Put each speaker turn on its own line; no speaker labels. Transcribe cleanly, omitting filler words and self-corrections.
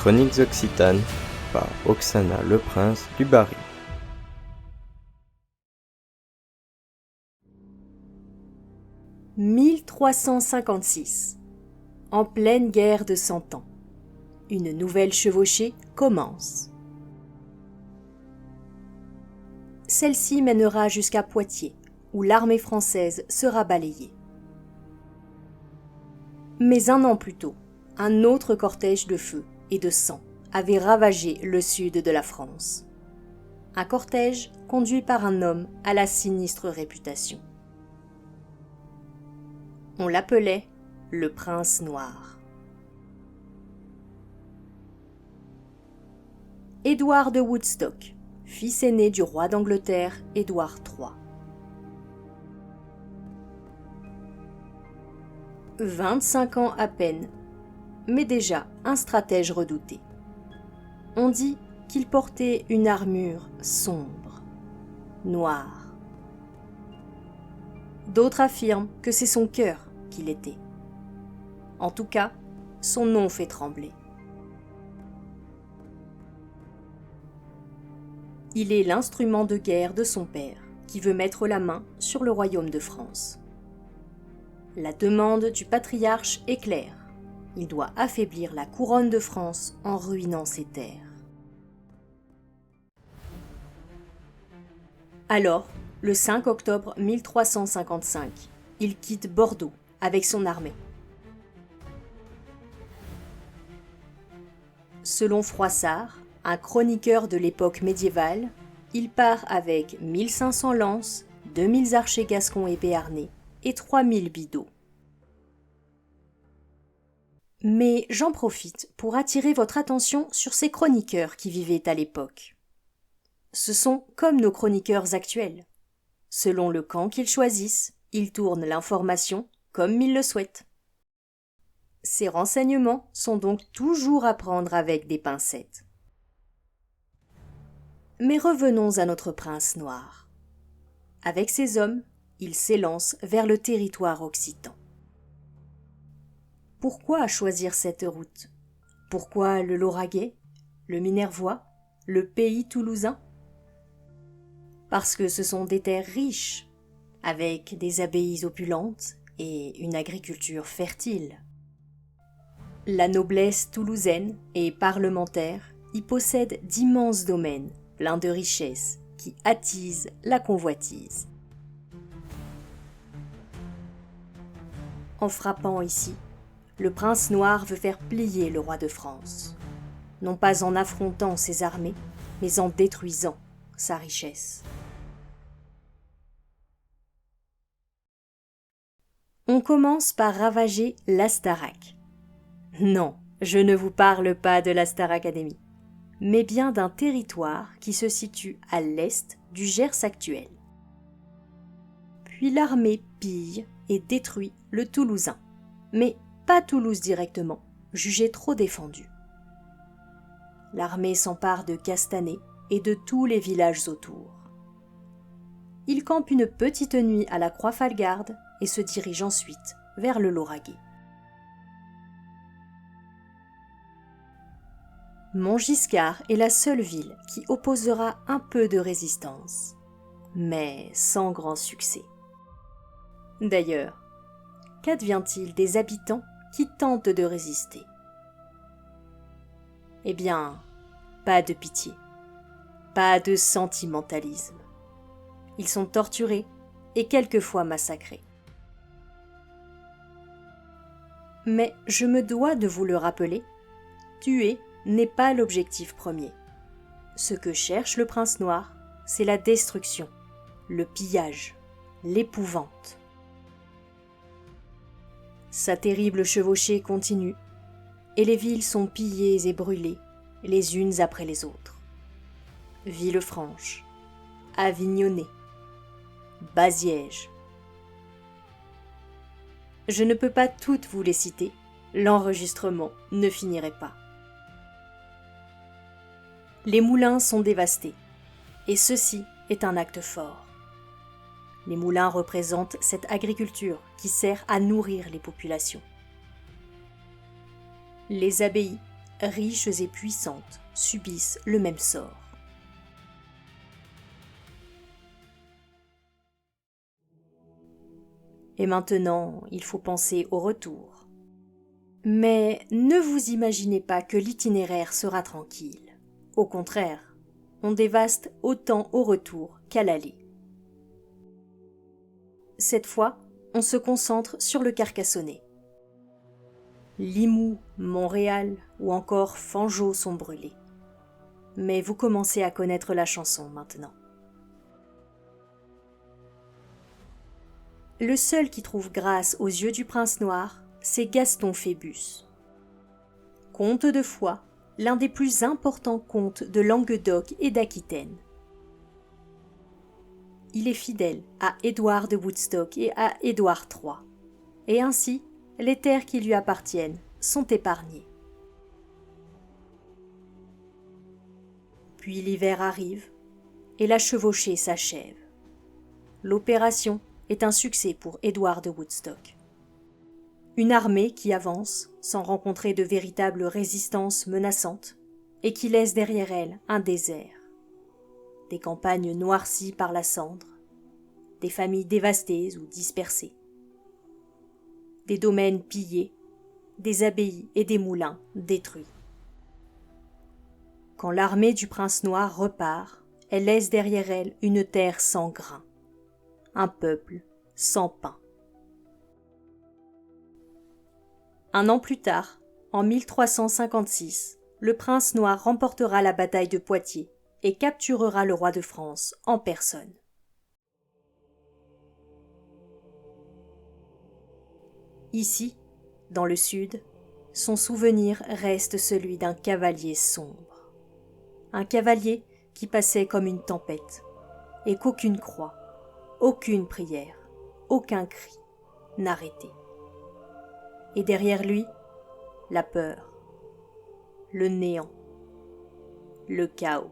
Chroniques occitanes par Oksana Leprince du Barry.
« 1356. En pleine guerre de 100 ans. Une nouvelle chevauchée commence. Celle-ci mènera jusqu'à Poitiers, où l'armée française sera balayée. Mais un an plus tôt, un autre cortège de feu et de sang avait ravagé le sud de la France. Un cortège conduit par un homme à la sinistre réputation. On l'appelait le Prince Noir. Édouard de Woodstock, fils aîné du roi d'Angleterre Édouard III. 25 ans à peine, mais déjà un stratège redouté. On dit qu'il portait une armure sombre, noire. D'autres affirment que c'est son cœur qu'il était. En tout cas, son nom fait trembler. Il est l'instrument de guerre de son père, qui veut mettre la main sur le royaume de France. La demande du patriarche est claire. Il doit affaiblir la couronne de France en ruinant ses terres. Alors, le 5 octobre 1355, il quitte Bordeaux avec son armée. Selon Froissart, un chroniqueur de l'époque médiévale, il part avec 1500 lances, 2000 archers gascons et béarnais et 3000 bidots. Mais j'en profite pour attirer votre attention sur ces chroniqueurs qui vivaient à l'époque. Ce sont comme nos chroniqueurs actuels. Selon le camp qu'ils choisissent, ils tournent l'information comme ils le souhaitent. Ces renseignements sont donc toujours à prendre avec des pincettes. Mais revenons à notre prince noir. Avec ses hommes, il s'élance vers le territoire occitan. Pourquoi choisir cette route? Pourquoi le Lauragais, le Minervois, le pays toulousain? Parce que ce sont des terres riches, avec des abbayes opulentes et une agriculture fertile. La noblesse toulousaine et parlementaire y possède d'immenses domaines, pleins de richesses, qui attisent la convoitise. En frappant ici, le prince noir veut faire plier le roi de France, non pas en affrontant ses armées, mais en détruisant sa richesse. On commence par ravager l'Astarac. Non, je ne vous parle pas de la Star Academy, mais bien d'un territoire qui se situe à l'est du Gers actuel. Puis l'armée pille et détruit le Toulousain, mais pas Toulouse directement, jugé trop défendu. L'armée s'empare de Castanet et de tous les villages autour. Il campe une petite nuit à la Croix-Falgarde et se dirige ensuite vers le Lauragais. Montgiscard est la seule ville qui opposera un peu de résistance, mais sans grand succès. D'ailleurs, qu'advient-il des habitants qui tentent de résister? Eh bien, pas de pitié, pas de sentimentalisme. Ils sont torturés et quelquefois massacrés. Mais je me dois de vous le rappeler, tuer n'est pas l'objectif premier. Ce que cherche le prince noir, c'est la destruction, le pillage, l'épouvante. Sa terrible chevauchée continue, et les villes sont pillées et brûlées, les unes après les autres. Villefranche, Avignonnet, Baziège. Je ne peux pas toutes vous les citer, l'enregistrement ne finirait pas. Les moulins sont dévastés, et ceci est un acte fort. Les moulins représentent cette agriculture qui sert à nourrir les populations. Les abbayes riches et puissantes, subissent le même sort. Et maintenant, il faut penser au retour. Mais ne vous imaginez pas que l'itinéraire sera tranquille. Au contraire, on dévaste autant au retour qu'à l'aller. Cette fois, on se concentre sur le Carcassonnais. Limoux, Montréal ou encore Fanjeaux sont brûlés. Mais vous commencez à connaître la chanson maintenant. Le seul qui trouve grâce aux yeux du prince noir, c'est Gaston Phébus. Comte de Foix, l'un des plus importants comtes de Languedoc et d'Aquitaine. Il est fidèle à Édouard de Woodstock et à Édouard III, et ainsi les terres qui lui appartiennent sont épargnées. Puis l'hiver arrive et la chevauchée s'achève. L'opération est un succès pour Édouard de Woodstock. Une armée qui avance sans rencontrer de véritable résistance menaçante et qui laisse derrière elle un désert. Des campagnes noircies par la cendre, des familles dévastées ou dispersées, des domaines pillés, des abbayes et des moulins détruits. Quand l'armée du prince noir repart, elle laisse derrière elle une terre sans grain, un peuple sans pain. Un an plus tard, en 1356, le prince noir remportera la bataille de Poitiers et capturera le roi de France en personne. Ici, dans le sud, son souvenir reste celui d'un cavalier sombre. Un cavalier qui passait comme une tempête, et qu'aucune croix, aucune prière, aucun cri n'arrêtait. Et derrière lui, la peur, le néant, le chaos.